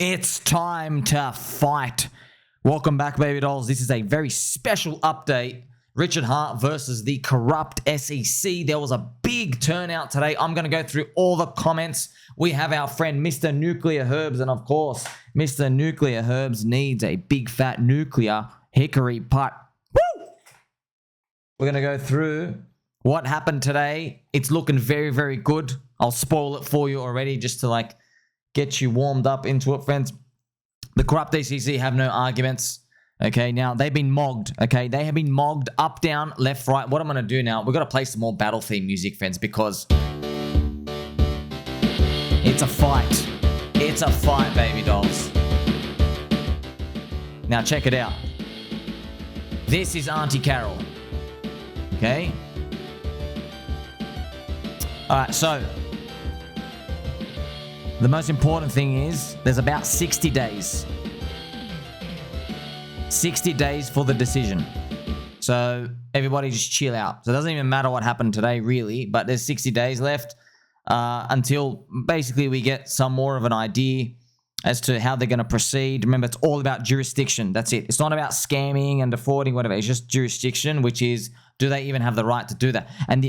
It's time to fight. Welcome back, baby dolls. This is a very special update. Richard Hart versus the corrupt SEC. There was a big turnout today. I'm going to go through all the comments. We have our friend Mr. Nuclear Herbs, and of course, Mr. Nuclear Herbs needs a big fat nuclear hickory putt. Woo! We're going to go through what happened today. It's looking very, very good. I'll spoil it for you already just to get you warmed up into it, friends. The corrupt SEC have no arguments. Okay, now they've been mogged. Okay, they have been mogged up, down, left, right. What I'm going to do now, we've got to play some more battle theme music, friends, because it's a fight. It's a fight, baby dolls. Now check it out. This is Aunty Carol. Okay. All right, so the most important thing is there's about 60 days. 60 days for the decision. So everybody just chill out. So it doesn't even matter what happened today, really, but there's 60 days left until basically we get some more of an idea as to how they're going to proceed. Remember, it's all about jurisdiction. That's it. It's not about scamming and defrauding, whatever. It's just jurisdiction, which is, do they even have the right to do that? And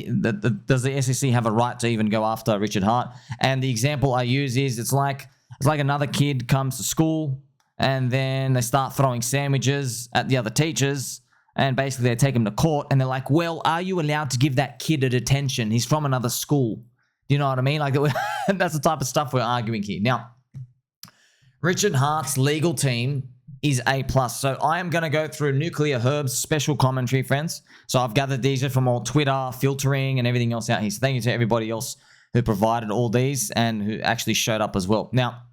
does the SEC have a right to even go after Richard Hart? And the example I use is, it's like another kid comes to school and then they start throwing sandwiches at the other teachers, and basically they take him to court and they're like, well, are you allowed to give that kid a detention? He's from another school. Do you know what I mean? That's the type of stuff we're arguing here. Now, Richard Hart's legal team is A+. So I am going to go through Nuclear Herb's special commentary, friends. So I've gathered these from all Twitter, filtering, and everything else out here. So thank you to everybody else who provided all these and who actually showed up as well. Now,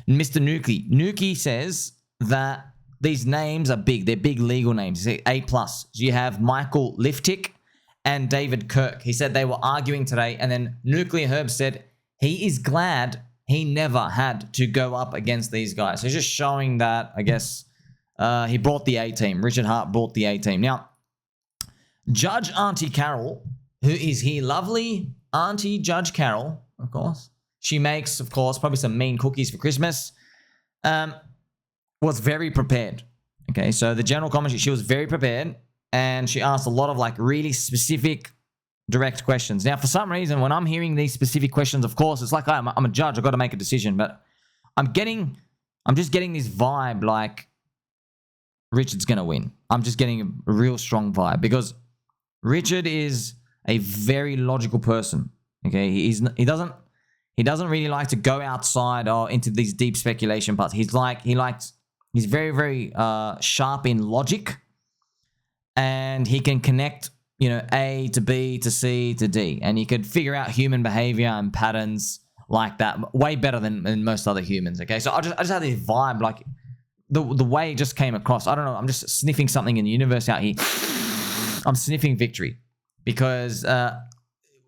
Mr. Nuki says that these names are big. They're big legal names. He's A+. So you have Michael Liftick and David Kirk. He said they were arguing today, and then Nuclear Herb said he is glad he never had to go up against these guys. So he's just showing that, I guess, he brought the A-team. Richard Hart brought the A-team. Now, Judge Aunty Carol, who is here, lovely Auntie Judge Carol, of course. She makes, of course, probably some mean cookies for Christmas. Was very prepared. Okay, so the general commentary, she was very prepared, and she asked a lot of really specific, direct questions. Now, for some reason, when I'm hearing these specific questions, of course, it's like I'm a judge. I've got to make a decision, but I'm just getting this vibe like Richard's going to win. I'm just getting a real strong vibe because Richard is a very logical person. Okay, he doesn't really like to go outside or into these deep speculation parts. He's very, very sharp in logic, and he can connect, A to B to C to D, and he could figure out human behavior and patterns like that way better than most other humans. Okay, so I just had this vibe, the way it just came across. I don't know. I'm just sniffing something in the universe out here. I'm sniffing victory because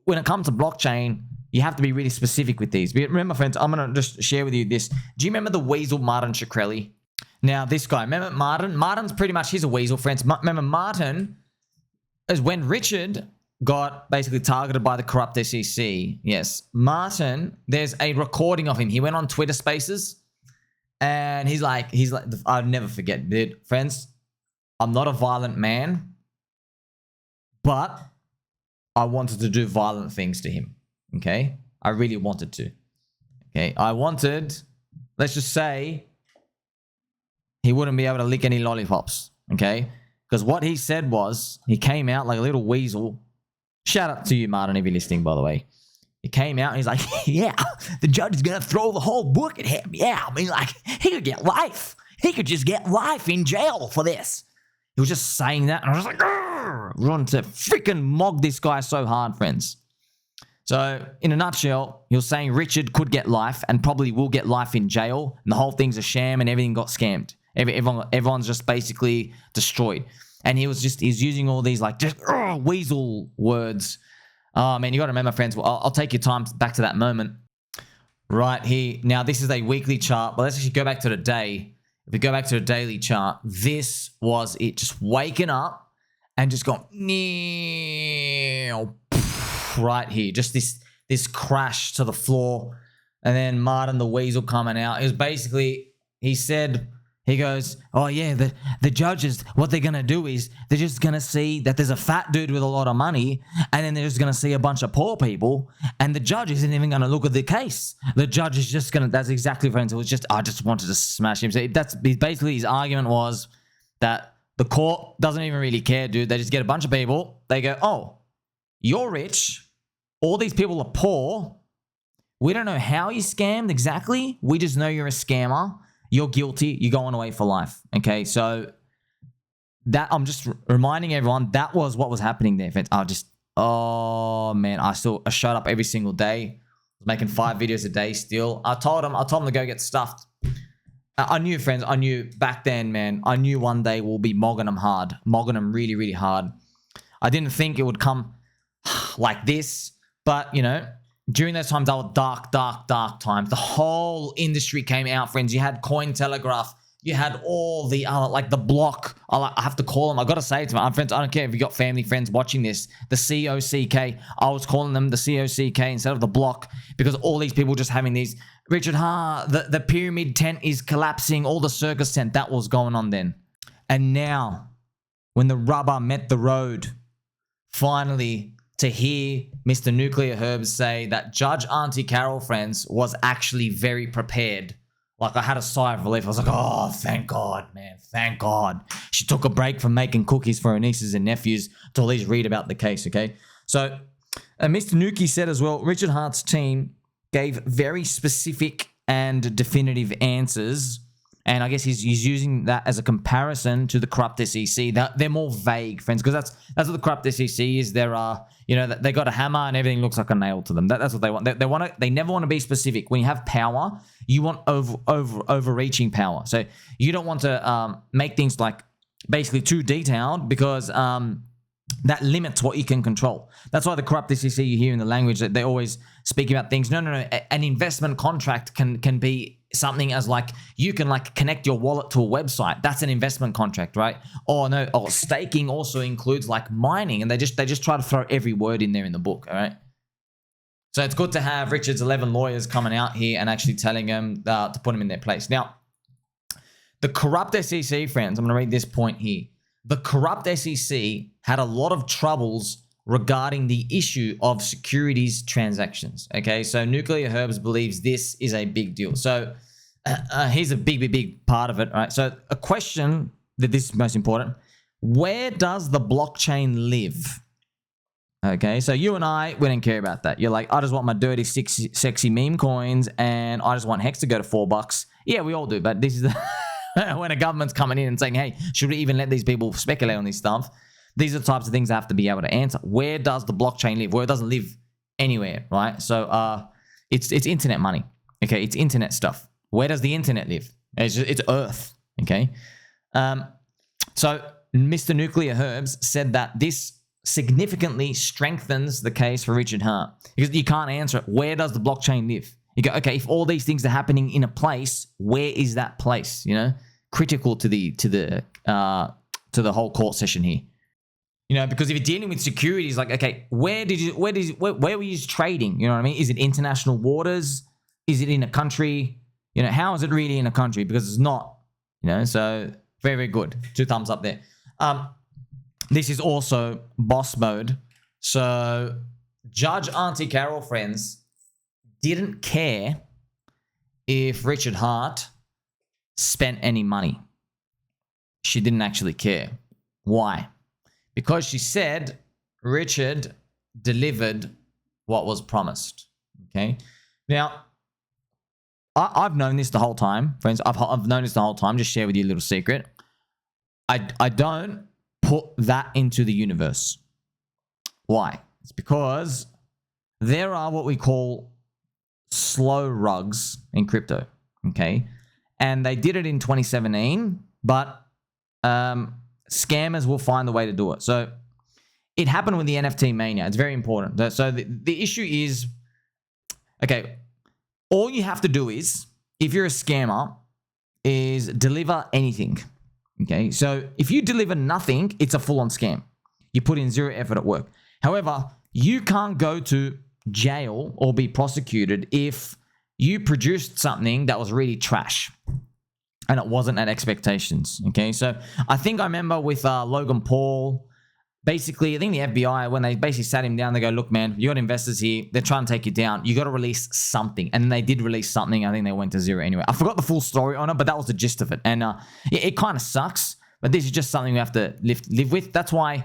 when it comes to blockchain, you have to be really specific with these. But remember, friends, I'm going to just share with you this. Do you remember the weasel Martin Shrekli? Now, this guy, remember Martin? Martin's pretty much, he's a weasel, friends. Remember, Martin is when Richard got basically targeted by the corrupt SEC. Yes, Martin, there's a recording of him. He went on Twitter Spaces, and he's like, I'll never forget, dude. Friends, I'm not a violent man, but I wanted to do violent things to him. Okay, I really wanted to. Okay, let's just say he wouldn't be able to lick any lollipops. Okay, because what he said was, he came out like a little weasel. Shout out to you, Martin, if you're listening, by the way. He came out and he's like, yeah, the judge is going to throw the whole book at him. Yeah, I mean, he could get life. He could just get life in jail for this. He was just saying that, and I was like, run to freaking mog this guy so hard, friends. So, in a nutshell, you're saying Richard could get life and probably will get life in jail, and the whole thing's a sham and everything got scammed. Everyone's just basically destroyed. And he's using all these weasel words. Oh, man, you got to remember, friends, I'll take your time back to that moment. Right here. Now, this is a weekly chart, but let's actually go back to the day. If we go back to the daily chart, this was it. Just waking up and just going, right here. Just this crash to the floor. And then Martin the Weasel coming out. It was basically he said, he goes, oh yeah, the judges, what they're going to do is they're just going to see that there's a fat dude with a lot of money, and then they're just going to see a bunch of poor people, and the judge isn't even going to look at the case. The judge is just going to, that's exactly what it was. Just, I just wanted to smash him. So that's basically his argument was that the court doesn't even really care, dude. They just get a bunch of people. They go, oh, you're rich. All these people are poor. We don't know how you scammed exactly. We just know you're a scammer. You're guilty. You're going away for life. Okay, so that I'm just reminding everyone that was what was happening there. Oh man, I showed up every single day. I was making 5 videos a day still. I told them to go get stuffed. I knew, friends. I knew back then, man. I knew one day we'll be mogging them hard, mogging them really, really hard. I didn't think it would come like this, but you know. During those times, they were dark times. The whole industry came out, friends. You had Cointelegraph. You had all the other, like the block. I have to call them. I got to say it to my friends. I don't care if you got family friends watching this. The COCK. I was calling them the COCK instead of the block because all these people just having these. Richard the pyramid tent is collapsing. All the circus tent. That was going on then. And now, when the rubber met the road, finally, to hear Mr. Nuclear Herbs say that Judge Aunty Carol, friends, was actually very prepared. Like, I had a sigh of relief. I was like, oh, thank God, man. Thank God. She took a break from making cookies for her nieces and nephews to at least read about the case, okay? So, Mr. Nuki said as well, Richard Hart's team gave very specific and definitive answers. And I guess he's using that as a comparison to the corrupt SEC. They're more vague, friends, because that's what the corrupt SEC is. There are, you know, they got a hammer and everything looks like a nail to them. That's what they want. They never want to be specific. When you have power, you want overreaching power. So you don't want to make things like basically too detailed because that limits what you can control. That's why the corrupt SEC, you hear in the language that they always speak about things. No. An investment contract can be something as like you can like connect your wallet to a website. That's an investment contract, right? Staking also includes like mining, and they just try to throw every word in there in the book. All right. So it's good to have Richard's 11 lawyers coming out here and actually telling them to put them in their place. Now, the corrupt SEC, friends, I'm going to read this point here. The corrupt SEC had a lot of troubles regarding the issue of securities transactions. Okay, so Nuclear Herbs believes this is a big deal. So here's a big part of it. All right, so a question that this is most important. Where does the blockchain live? Okay, so you and I, we don't care about that. You're like, I just want my dirty, sexy meme coins, and I just want HEX to go to $4. Yeah, we all do, but this is the when a government's coming in and saying, hey, should we even let these people speculate on this stuff? These are the types of things I have to be able to answer. Where does the blockchain live? Well, it doesn't live anywhere, right? So it's internet money. Okay, it's internet stuff. Where does the internet live? It's Earth. Okay. So Mr. Nuclear Herbs said that this significantly strengthens the case for Richard Hart because you can't answer it. Where does the blockchain live? You go, okay, if all these things are happening in a place, where is that place? You know, critical to the whole court session here. You know, because if you're dealing with securities, like, okay, where were you trading? You know what I mean? Is it international waters? Is it in a country? You know, how is it really in a country? Because it's not, you know, so very, very good. 2 thumbs up there. This is also boss mode. So Judge Aunty Carol, friends, didn't care if Richard Hart spent any money. She didn't actually care. Why? Because she said Richard delivered what was promised. Okay. Now, I've known this the whole time, friends. I've known this the whole time. Just share with you a little secret. I don't put that into the universe. Why? It's because there are what we call slow rugs in crypto. Okay. And they did it in 2017, but scammers will find the way to do it. So it happened with the NFT mania. It's very important. So the issue is, okay, all you have to do is, if you're a scammer, is deliver anything. Okay, so if you deliver nothing, it's a full-on scam. You put in 0 effort at work. However, you can't go to jail or be prosecuted if you produced something that was really trash. and it wasn't at expectations. Okay, so I think I remember with Logan Paul, basically, I think the FBI, when they basically sat him down, they go, look, man, you got investors here. They're trying to take you down. You got to release something. And they did release something. I think they went to zero anyway. I forgot the full story on it, but that was the gist of it. And it kind of sucks, but this is just something we have to live with. That's why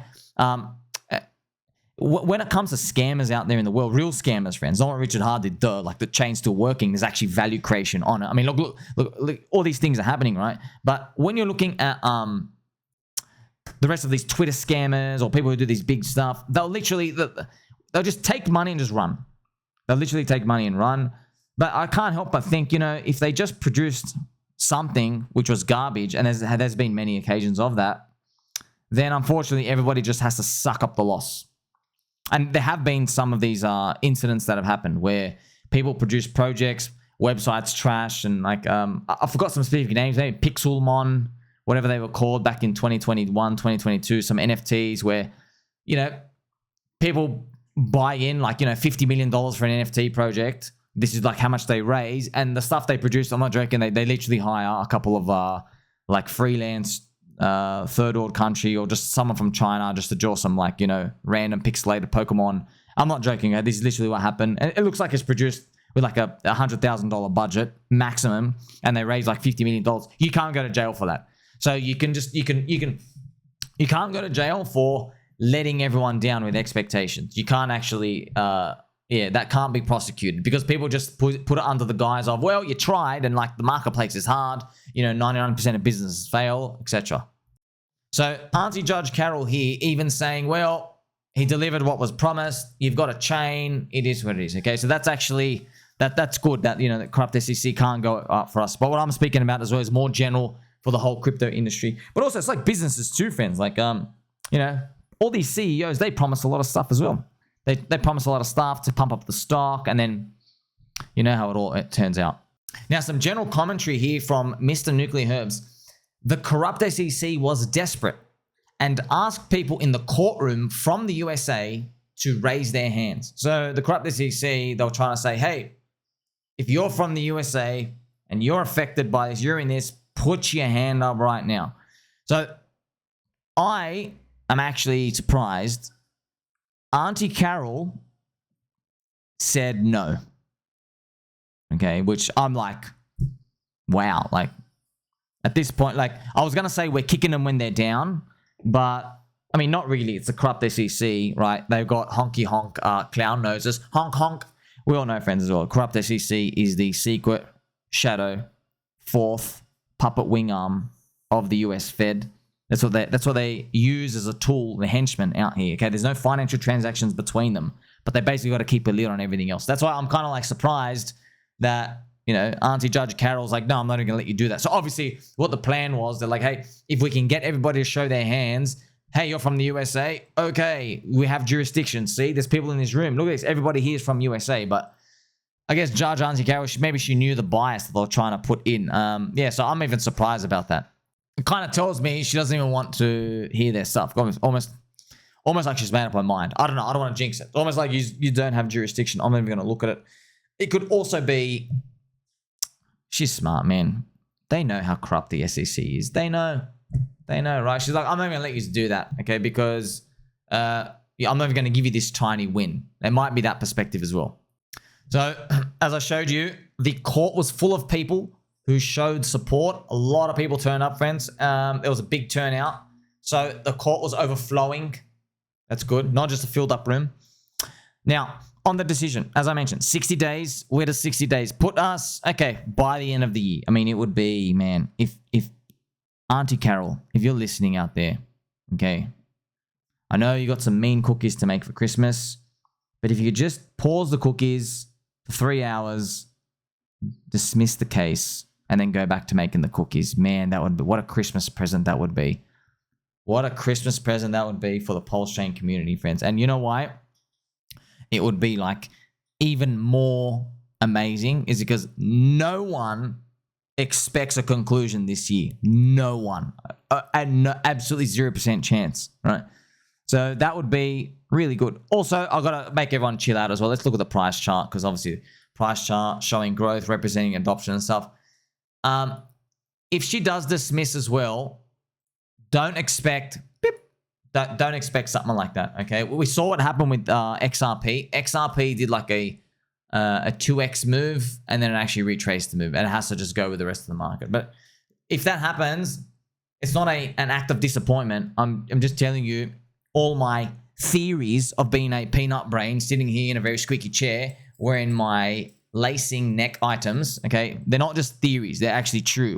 when it comes to scammers out there in the world, real scammers, friends, not what Richard Hart did, like the chain's still working. There's actually value creation on it. I mean, look, all these things are happening, right? But when you're looking at the rest of these Twitter scammers or people who do these big stuff, they'll just take money and just run. They'll literally take money and run. But I can't help but think, if they just produced something which was garbage, and there's been many occasions of that, then unfortunately everybody just has to suck up the loss. And there have been some of these incidents that have happened where people produce projects, websites trash, and like I forgot some specific names, maybe Pixelmon, whatever they were called back in 2021, 2022, some NFTs where, people buy in like, $50 million for an NFT project. This is like how much they raise, and the stuff they produce, I'm not joking, they literally hire a couple of like freelance third world country or just someone from China just to draw some like, random pixelated Pokemon. I'm not joking. This is literally what happened. And it looks like it's produced with like a $100,000 budget maximum, and they raise like $50 million. You can't go to jail for that. So you can't go to jail for letting everyone down with expectations. You can't actually, that can't be prosecuted because people just put it under the guise of, well, you tried and like the marketplace is hard, 99% of businesses fail, etc. So Aunty Judge Carol here even saying, well, he delivered what was promised. You've got a chain. It is what it is. Okay, so that's actually, that's good that, that corrupt SEC can't go up for us. But what I'm speaking about as well is more general for the whole crypto industry. But also it's like businesses too, friends. Like, all these CEOs, they promise a lot of stuff as well. They promise a lot of stuff to pump up the stock, and then you know how it turns out. Now, some general commentary here from Mr. Nuclear Herbs. The corrupt SEC was desperate and asked people in the courtroom from the USA to raise their hands. So the corrupt SEC, they were trying to say, hey, if you're from the USA and you're affected by this, you're in this, put your hand up right now. So I am actually surprised Aunty Carol said no. Okay, which I'm like, wow. Like, at this point, like, I was going to say we're kicking them when they're down, but, I mean, not really. It's the corrupt SEC, right? They've got honky honk clown noses. Honk honk. We all know, friends, as well. Corrupt SEC is the secret shadow fourth puppet wing arm of the US Fed. That's what they use as a tool, the henchmen out here. Okay, there's no financial transactions between them, but they basically got to keep a lid on everything else. That's why I'm kind of like surprised that, Aunty Judge Carol's like, no, I'm not even going to let you do that. So obviously what the plan was, they're like, hey, if we can get everybody to show their hands, hey, you're from the USA. Okay, we have jurisdiction. See, there's people in this room. Look at this. Everybody here is from USA. But I guess Judge Aunty Carol, maybe she knew the bias that they were trying to put in. So I'm even surprised about that. It kind of tells me she doesn't even want to hear their stuff. Almost like she's made up her mind. I don't know. I don't want to jinx it. Almost like you don't have jurisdiction. I'm not even going to look at it. It could also be she's smart, man. They know how corrupt the SEC is. They know, right? She's like, I'm not even going to let you do that, okay? Because I'm not even going to give you this tiny win. There might be that perspective as well. So, as I showed you, the court was full of people who showed support. A lot of people turned up, friends. There was a big turnout. So the court was overflowing. That's good. Not just a filled up room. Now, on the decision, as I mentioned, 60 days. Where does 60 days put us? Okay, by the end of the year. I mean, it would be, man, if Aunty Carol, if you're listening out there, okay, I know you got some mean cookies to make for Christmas, but if you could just pause the cookies for 3 hours, dismiss the case, and then go back to making the cookies. Man, that would be, what a Christmas present that would be. What a Christmas present that would be for the PulseChain community, friends. And you know why? It would be like even more amazing is because no one expects a conclusion this year. No one. Absolutely 0% chance, right? So that would be really good. Also, I've got to make everyone chill out as well. Let's look at the price chart because obviously price chart showing growth, representing adoption and stuff. if she does dismiss as well, don't expect something like that, okay? We saw what happened with XRP. XRP did like a 2x move, and then it actually retraced the move, and it has to just go with the rest of the market. But if that happens, it's not an act of disappointment. I'm just telling you all my theories of being a peanut brain sitting here in a very squeaky chair wearing my lacing neck items, okay? They're not just theories. They're actually true.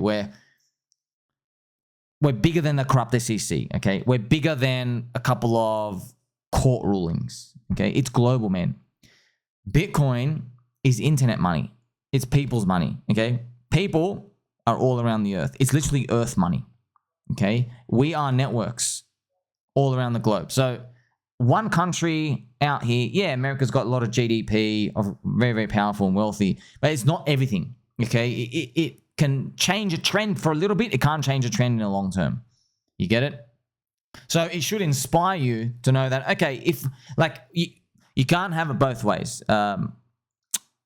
We're bigger than the corrupt SEC, okay? We're bigger than a couple of court rulings, okay? It's global, man. Bitcoin is internet money. It's people's money, okay? People are all around the earth. It's literally earth money, okay? We are networks all around the globe. So one country out here, yeah, America's got a lot of GDP, of very, very powerful and wealthy, but it's not everything, okay? It can change a trend for a little bit. It can't change a trend in the long term. You get it? So it should inspire you to know that, okay, if like you can't have it both ways.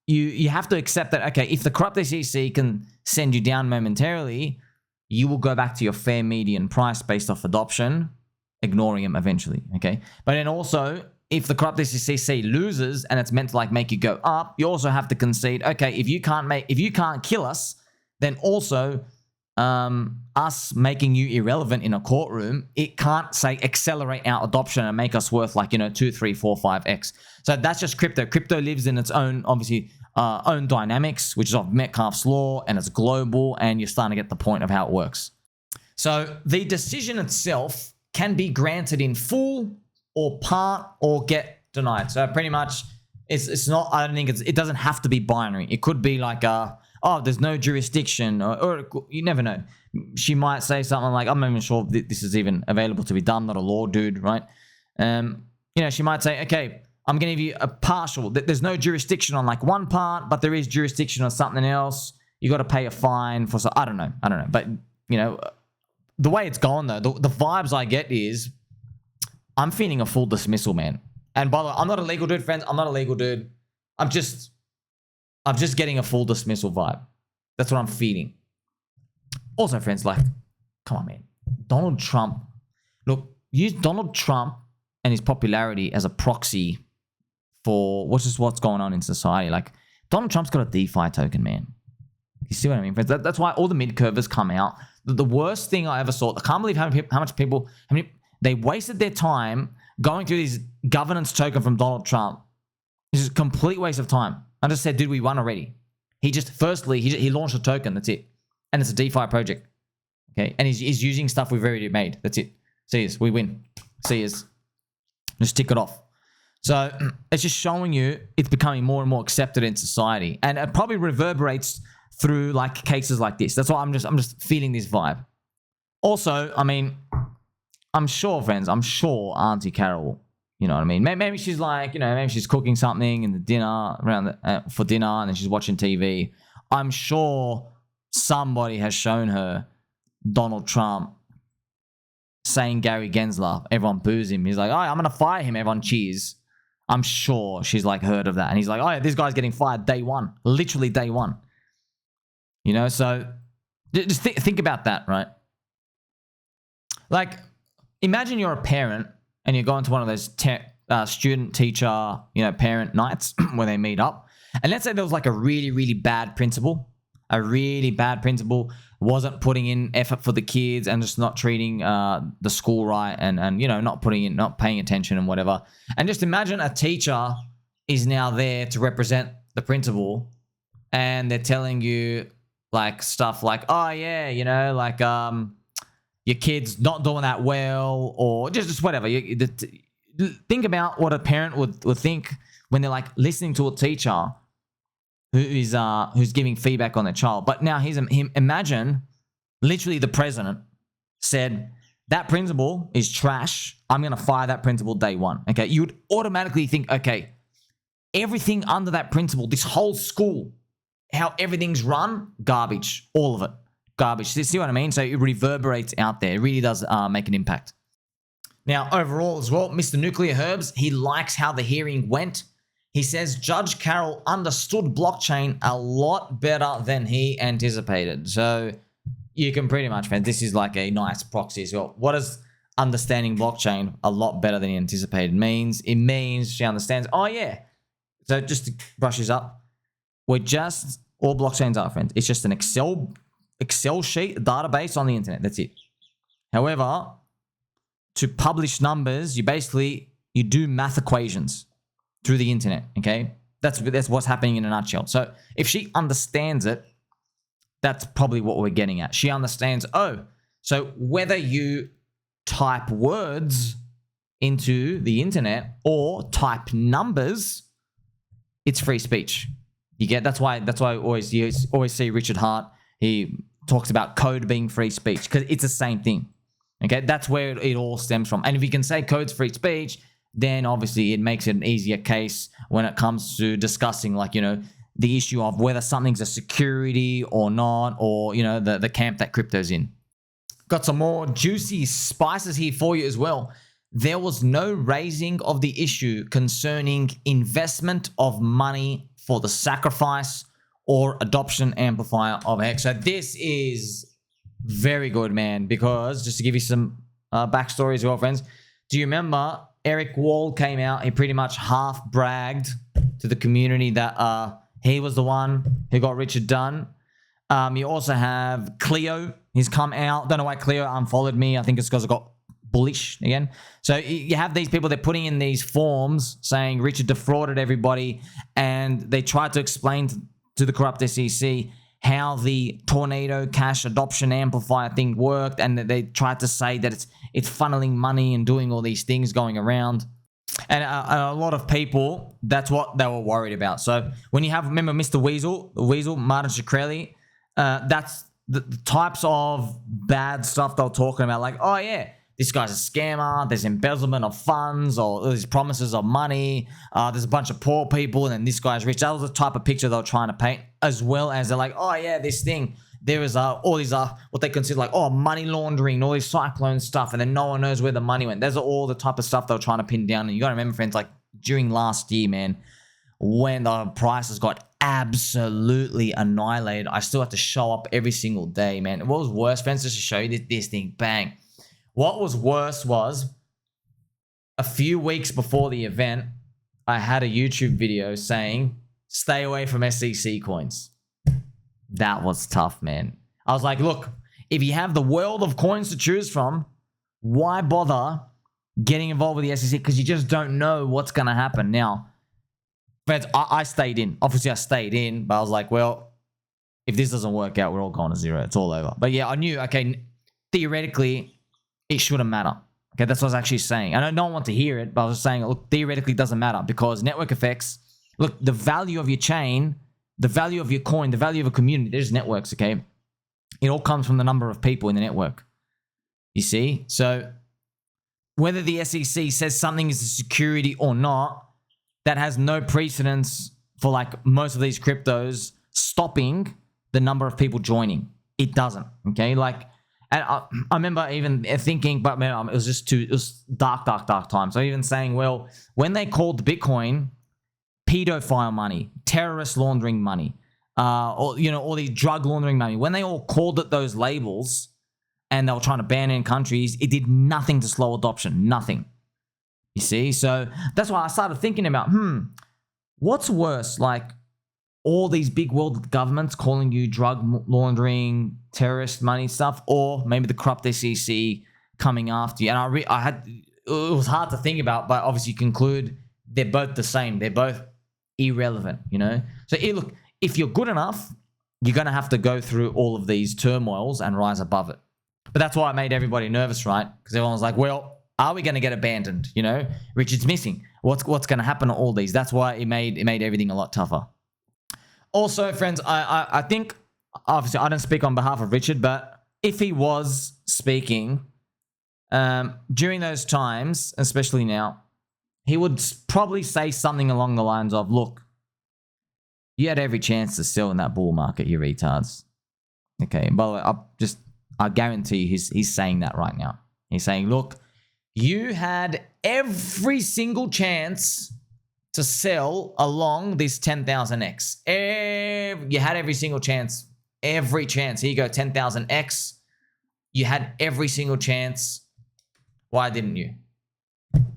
You have to accept that, okay, if the corrupt SEC can send you down momentarily, you will go back to your fair median price based off adoption, ignoring them eventually, okay? But then also, if the corrupt SEC loses and it's meant to like make you go up, you also have to concede, okay, if you can't kill us, then also us making you irrelevant in a courtroom, it can't say accelerate our adoption and make us worth like, 2, 3, 4, 5x. So that's just crypto. Crypto lives in its own, obviously, own dynamics, which is of Metcalfe's law, and it's global, and you're starting to get the point of how it works. So the decision itself can be granted in full or part or get denied. So pretty much it's not, I don't think it doesn't have to be binary. It could be like oh, there's no jurisdiction, or you never know. She might say something like, I'm not even sure if this is even available to be done, not a law dude, right? She might say, okay, I'm going to give you a partial. There's no jurisdiction on like one part, but there is jurisdiction on something else. You got to pay a fine for, I don't know. But, the way it's going though, the vibes I get is I'm feeling a full dismissal, man. And by the way, I'm not a legal dude, friends. I'm not a legal dude. I'm just getting a full dismissal vibe. That's what I'm feeling. Also, friends, like, come on, man. Donald Trump. Look, use Donald Trump and his popularity as a proxy for what's going on in society. Like, Donald Trump's got a DeFi token, man. You see what I mean, friends? That's why all the mid-curvers come out. The worst thing I ever saw, I can't believe how much people, they wasted their time going through this governance token from Donald Trump. This is a complete waste of time. I just said, dude, we won already. He launched a token. That's it. And it's a DeFi project. Okay. And he's using stuff we've already made. That's it. See us. We win. See us. Just tick it off. So it's just showing you it's becoming more and more accepted in society. And it probably reverberates through like cases like this. That's why I'm just feeling this vibe. Also, I'm sure, friends, Aunty Carol, you know what I mean? Maybe she's like, maybe she's cooking something in the dinner for dinner, and then she's watching TV. I'm sure somebody has shown her Donald Trump saying Gary Gensler. Everyone boos him. He's like, oh, I'm going to fire him. Everyone cheers. I'm sure she's like heard of that. And he's like, oh, yeah, this guy's getting fired day one. Literally day one. So just think about that, right? Like, imagine you're a parent and you're going to one of those student-teacher, parent nights where they meet up. And let's say there was like a really, really bad principal. A really bad principal wasn't putting in effort for the kids and just not treating the school right and not paying attention and whatever. And just imagine a teacher is now there to represent the principal, and they're telling you like stuff like, oh yeah, your kid's not doing that well, or just whatever. Think about what a parent would think when they're like listening to a teacher who's giving feedback on their child. But now imagine literally the president said, that principal is trash. I'm going to fire that principal day one. Okay. You would automatically think, okay, everything under that principal, this whole school, how everything's run, garbage, all of it, garbage. See what I mean? So it reverberates out there. It really does make an impact. Now, overall as well, Mr. Nuclear Herbs, he likes how the hearing went. He says Judge Carol understood blockchain a lot better than he anticipated. So, you can pretty much, man, this is like a nice proxy as well. What does understanding blockchain a lot better than he anticipated means? It means she understands, oh yeah. So just to brush this up, we're just, all blockchains are, friends. It's just an Excel sheet, database on the internet. That's it. However, to publish numbers, you do math equations through the internet, okay? That's what's happening in a nutshell. So if she understands it, that's probably what we're getting at. She understands, oh, so whether you type words into the internet or type numbers, it's free speech. You get, that's why you always see Richard Hart, he talks about code being free speech, because it's the same thing. Okay, that's where it all stems from. And if you can say code's free speech, then obviously it makes it an easier case when it comes to discussing, like, you know, the issue of whether something's a security or not, or, you know, the camp that crypto's in. Got some more juicy spices here for you as well. There was no raising of the issue concerning investment of money for the sacrifice or adoption amplifier of HEX. So this is very good, man, because just to give you some backstory as well, friends. Do you remember Eric Wall came out? He pretty much half bragged to the community that he was the one who got Richard done. You also have Cleo. He's come out. Don't know why Cleo unfollowed me. I think it's because I got bullish again. So you have these people, they're putting in these forms saying Richard defrauded everybody, and they tried to explain to the corrupt SEC how the Tornado Cash adoption amplifier thing worked, and they tried to say that it's funneling money and doing all these things going around. And a lot of people, that's what they were worried about. So when you have, remember Mr. Weasel, Martin Shkreli, that's the types of bad stuff they were talking about. Like, oh yeah, this guy's a scammer, there's embezzlement of funds, or there's promises of money, there's a bunch of poor people, and then this guy's rich. That was the type of picture they were trying to paint, as well as they're like, oh yeah, this thing, there is all these what they consider like, oh, money laundering, all these cyclone stuff, and then no one knows where the money went. Those are all the type of stuff they were trying to pin down. And you gotta remember, friends, like during last year, man, when the prices got absolutely annihilated, I still had to show up every single day, man. What was worse, friends, just to show you this thing, bang. What was worse was a few weeks before the event, I had a YouTube video saying, stay away from SEC coins. That was tough, man. I was like, look, if you have the world of coins to choose from, why bother getting involved with the SEC? Because you just don't know what's going to happen. Now, friends, I stayed in. Obviously, I stayed in, but I was like, well, if this doesn't work out, we're all going to zero. It's all over. But yeah, I knew, okay, theoretically, it shouldn't matter. Okay, that's what I was actually saying. I don't want to hear it, but I was saying, look, theoretically it doesn't matter, because network effects, look, the value of your chain, the value of your coin, the value of a community, there's networks, okay? It all comes from the number of people in the network. You see? So whether the SEC says something is a security or not, that has no precedence for like most of these cryptos stopping the number of people joining. It doesn't, okay? Like, and I remember even thinking, but man, it was dark time. So even saying, well, when they called Bitcoin pedophile money, terrorist laundering money, or, you know, all these drug laundering money, when they all called it those labels and they were trying to ban it in countries, it did nothing to slow adoption, nothing. You see? So that's why I started thinking about, what's worse? Like, all these big world governments calling you drug laundering, terrorist money stuff, or maybe the corrupt SEC coming after you. And it was hard to think about, but obviously you conclude they're both the same. They're both irrelevant, you know? So look, if you're good enough, you're going to have to go through all of these turmoils and rise above it. But that's why it made everybody nervous, right? Because everyone was like, well, are we going to get abandoned? You know, Richard's missing. What's going to happen to all these? That's why it made everything a lot tougher. Also, friends, I think, obviously, I don't speak on behalf of Richard, but if he was speaking during those times, especially now, he would probably say something along the lines of, look, you had every chance to sell in that bull market, you retards. Okay, and by the way, I guarantee he's saying that right now. He's saying, look, you had every single chance to sell along this 10,000X. You had every single chance every chance. Here you go, 10,000x. You had every single chance. Why didn't you?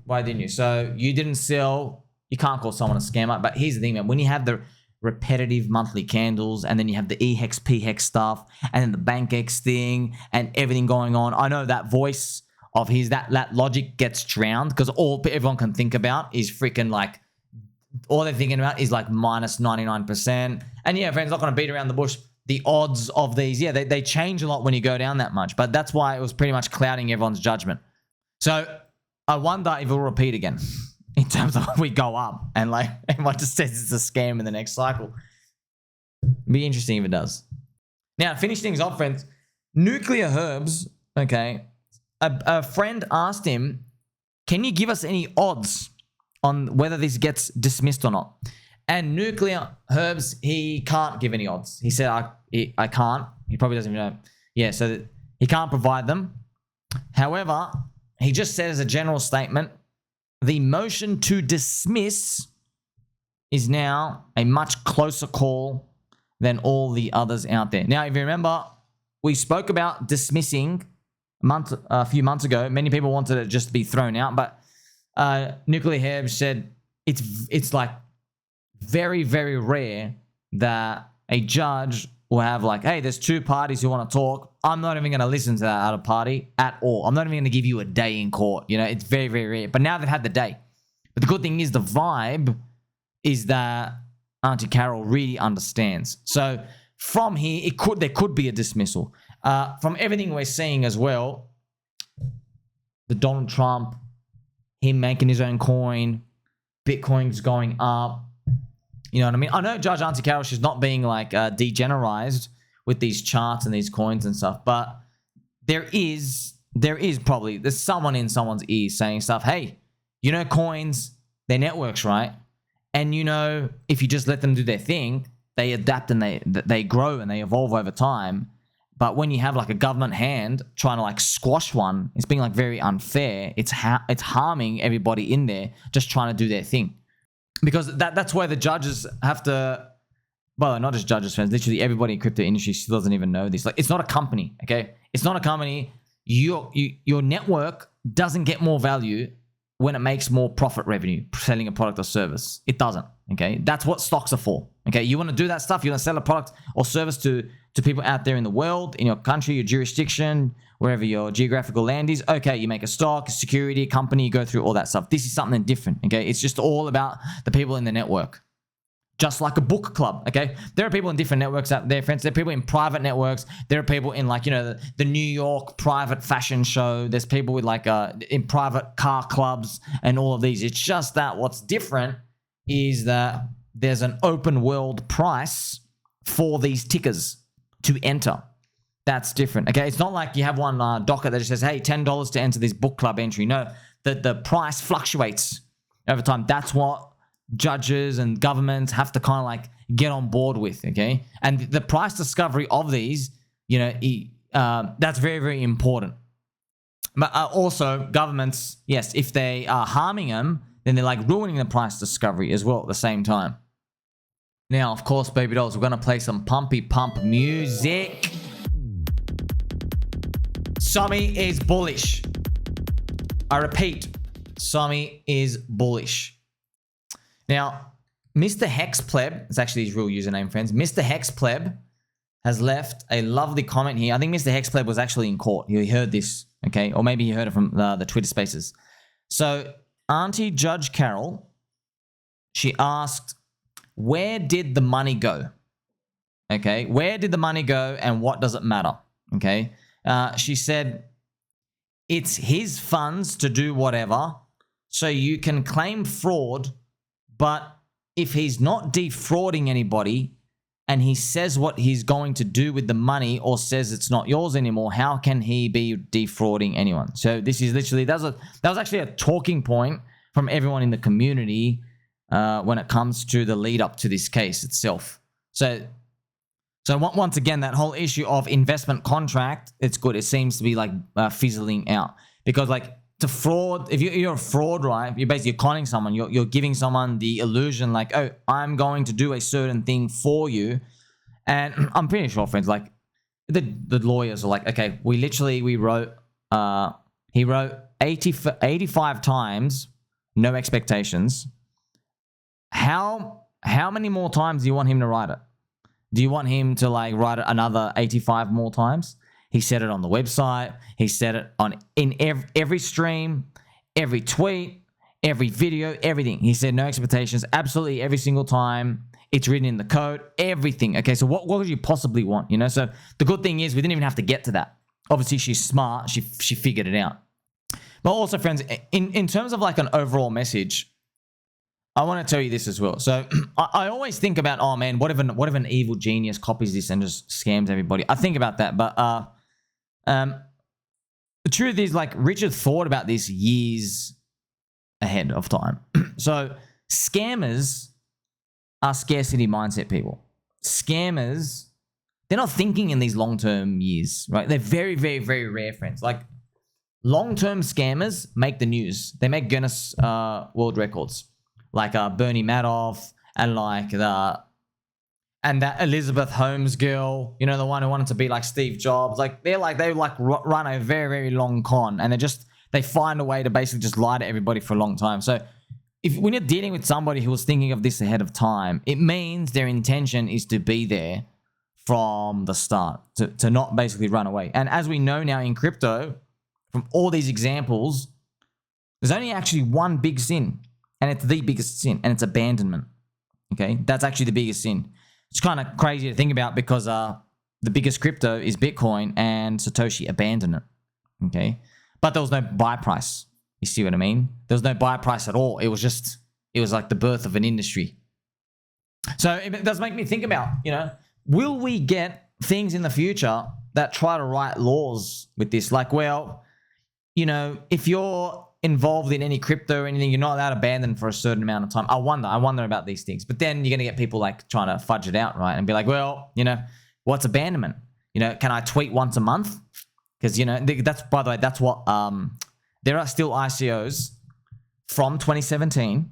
Why didn't you? So you didn't sell. You can't call someone a scammer. But here's the thing, man. When you have the repetitive monthly candles, and then you have the HEX, PHEX stuff, and then the BankX thing, and everything going on, I know that voice of his, that logic gets drowned, because all everyone can think about is freaking like, all they're thinking about is like minus 99%. And yeah, friends, not going to beat around the bush. The odds of these, yeah, they change a lot when you go down that much. But that's why it was pretty much clouding everyone's judgment. So I wonder if it will repeat again in terms of we go up and like everyone just says it's a scam in the next cycle. Be interesting if it does. Now, to finish things off, friends, Nuclear Herbs, okay, a friend asked him, can you give us any odds on whether this gets dismissed or not? And Nuclear Herbs, he can't give any odds. He said, I can't. He probably doesn't even know. Yeah, so he can't provide them. However, he just said as a general statement, the motion to dismiss is now a much closer call than all the others out there. Now, if you remember, we spoke about dismissing a few months ago. Many people wanted it just to be thrown out, but Nuclear Herbs said it's like very, very rare that a judge will have like, hey, there's two parties who want to talk. I'm not even going to listen to that other party at all. I'm not even going to give you a day in court. You know, it's very, very rare. But now they've had the day. But the good thing is the vibe is that Aunty Carol really understands. So from here, there could be a dismissal. From everything we're seeing as well, the Donald Trump, him making his own coin, Bitcoin's going up. You know what I mean? I know Judge Aunty Carol, she's not being like degenerized with these charts and these coins and stuff, but there's someone in someone's ear saying stuff. Hey, you know, coins, they're networks, right? And you know, if you just let them do their thing, they adapt and they grow and they evolve over time. But when you have like a government hand trying to like squash one, it's being like very unfair. It's harming everybody in there just trying to do their thing. Because that's where the judges have to, well, not just judges, friends, literally everybody in crypto industry still doesn't even know this. Like, it's not a company, okay? It's not a company. Your network doesn't get more value when it makes more profit revenue selling a product or service. It doesn't, okay? That's what stocks are for, okay? You want to do that stuff, you want to sell a product or service to people out there in the world, in your country, your jurisdiction, wherever your geographical land is. Okay, you make a stock, a security, a company, you go through all that stuff. This is something different, okay? It's just all about the people in the network. Just like a book club, okay? There are people in different networks out there, friends. There are people in private networks. There are people in like, you know, the New York private fashion show. There's people with like in private car clubs and all of these. It's just that what's different is that there's an open world price for these tickers to enter. That's different, okay? It's not like you have one docket that just says, hey, $10 to enter this book club entry. No, the price fluctuates over time. That's what judges and governments have to kind of like get on board with, okay? And the price discovery of these, you know, that's very, very important. But also governments, yes, if they are harming them, then they're like ruining the price discovery as well at the same time. Now, of course, baby dolls, we're going to play some pumpy pump music. Sommi is bullish. I repeat, Sommi is bullish. Now, Mr. HexPleb, it's actually his real username, friends. Mr. HexPleb has left a lovely comment here. I think Mr. HexPleb was actually in court. He heard this, okay? Or maybe he heard it from the Twitter spaces. So, Aunty Judge Carol, she asked, where did the money go? Okay, where did the money go and what does it matter? Okay, she said, it's his funds to do whatever, so you can claim fraud, but if he's not defrauding anybody and he says what he's going to do with the money or says it's not yours anymore, how can he be defrauding anyone? So this is literally, that was actually a talking point from everyone in the community when it comes to the lead up to this case itself. So once again, that whole issue of investment contract, it's good. It seems to be like fizzling out, because like to fraud, if you're a fraud, right? You're basically conning someone. You're giving someone the illusion like, oh, I'm going to do a certain thing for you. And I'm pretty sure, friends, like the lawyers are like, okay, we wrote, he wrote 85 times, no expectations. How many more times do you want him to write it? Do you want him to like write it another 85 more times? He said it on the website. He said it in every stream, every tweet, every video, everything. He said no expectations absolutely every single time. It's written in the code, everything. Okay, so what would you possibly want, you know? So the good thing is we didn't even have to get to that. Obviously, she's smart. She figured it out. But also, friends, in terms of like an overall message, I want to tell you this as well. So I always think about, oh man, what if an evil genius copies this and just scams everybody? I think about that, but the truth is, like, Richard thought about this years ahead of time. So scammers are scarcity mindset people. Scammers, they're not thinking in these long-term years, right? They're very, very, very rare, friends. Like, long-term scammers make the news. They make Guinness World Records. Like Bernie Madoff and like that Elizabeth Holmes girl, you know, the one who wanted to be like Steve Jobs. Like they run a very, very long con, and they find a way to basically just lie to everybody for a long time. So when you're dealing with somebody who was thinking of this ahead of time, it means their intention is to be there from the start, to not basically run away. And as we know now in crypto, from all these examples, there's only actually one big sin. And it's the biggest sin, and it's abandonment. Okay, that's actually the biggest sin. It's kind of crazy to think about because the biggest crypto is Bitcoin, and Satoshi abandoned it. Okay, but there was no buy price. You see what I mean? There was no buy price at all. It was like the birth of an industry. So it does make me think about, you know, will we get things in the future that try to write laws with this? Like, well, you know, if you're involved in any crypto or anything, you're not allowed to abandon for a certain amount of time. I wonder about these things. But then you're going to get people like trying to fudge it out, right? And be like, well, you know, what's abandonment? You know, can I tweet once a month? Because, you know, that's, by the way, that's what, there are still ICOs from 2017,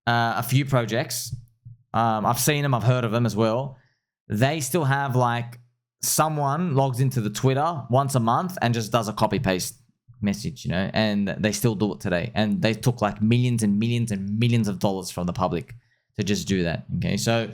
a few projects. I've seen them, I've heard of them as well. They still have like someone logs into the Twitter once a month and just does a copy paste message, you know, and they still do it today. And they took like millions and millions and millions of dollars from the public to just do that. Okay, so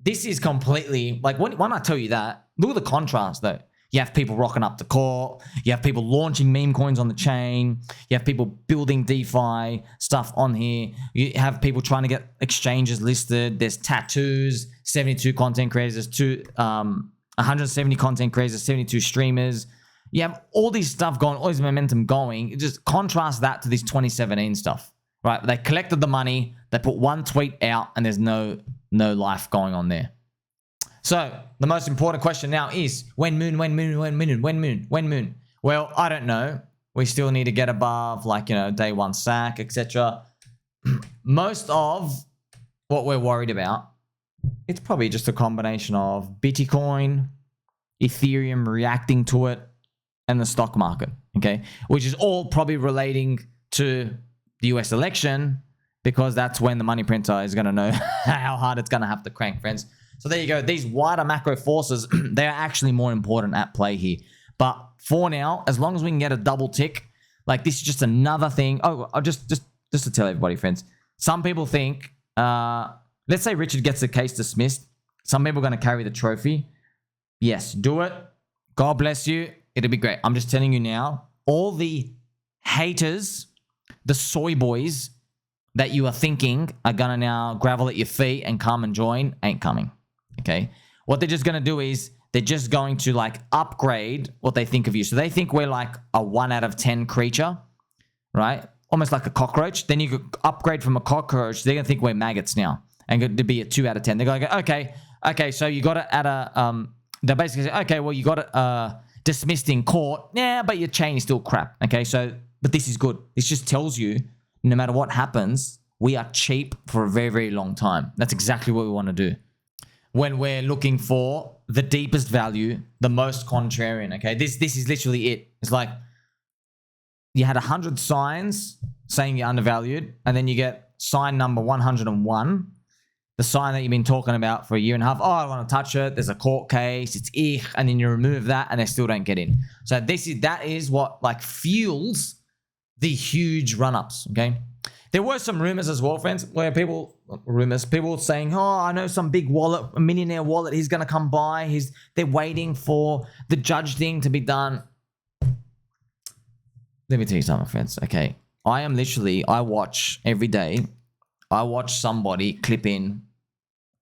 this is completely like, when I tell you that, look at the contrast though. You have people rocking up to court. You have people launching meme coins on the chain. You have people building DeFi stuff on here. You have people trying to get exchanges listed. There's tattoos, 72 content creators, 170 content creators, 72 streamers. You have all this stuff going, all this momentum going. It just contrast that to this 2017 stuff, right? They collected the money, they put one tweet out, and there's no life going on there. So the most important question now is, when moon? Well, I don't know. We still need to get above, like, you know, day one sack, etc. Most of what we're worried about, it's probably just a combination of Bitcoin, Ethereum reacting to it, and the stock market, okay? Which is all probably relating to the US election, because that's when the money printer is going to know how hard it's going to have to crank, friends. So there you go. These wider macro forces, they're actually more important at play here. But for now, as long as we can get a double tick, like this is just another thing. Oh, just to tell everybody, friends, some people think, let's say Richard gets the case dismissed. Some people are going to carry the trophy. Yes, do it. God bless you. It'll be great. I'm just telling you now, all the haters, the soy boys that you are thinking are going to now gravel at your feet and come and join, ain't coming. Okay? What they're just going to do is they're just going to like upgrade what they think of you. So they think we're like a 1 out of 10 creature, right? Almost like a cockroach. Then you could upgrade from a cockroach. They're going to think we're maggots now and going to be a 2 out of 10. They're going to go, okay, so you got it at a, they're basically saying, okay, well, you got it dismissed in court. Yeah, but your chain is still crap. Okay, so, but this is good. This just tells you, no matter what happens, we are cheap for a very, very long time. That's exactly what we want to do. When we're looking for the deepest value, the most contrarian, okay? This is literally it. It's like you had 100 signs saying you're undervalued, and then you get sign number 101, the sign that you've been talking about for a year and a half. Oh, I don't want to touch it. There's a court case. It's and then you remove that and they still don't get in. So that is what like fuels the huge run-ups, okay? There were some rumors as well, friends, where people saying, oh, I know some big wallet, a millionaire wallet, he's going to come by. They're waiting for the judge thing to be done. Let me tell you something, friends, okay? I watch every day, I watch somebody clip in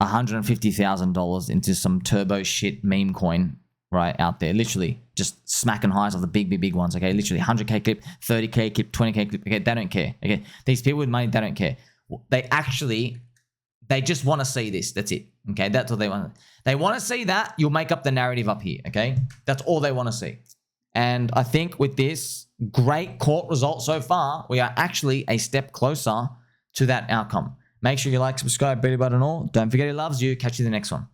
$150,000 into some turbo shit meme coin right out there, literally just smacking highs of the big ones, okay? Literally 100K clip, 30K clip, 20K clip, okay? They don't care, okay? These people with money, they don't care. They just want to see this. That's it, okay? That's what they want. They want to see that. You'll make up the narrative up here, okay? That's all they want to see. And I think with this great court result so far, we are actually a step closer to that outcome. Make sure you like, subscribe, belly button all. Don't forget he loves you. Catch you in the next one.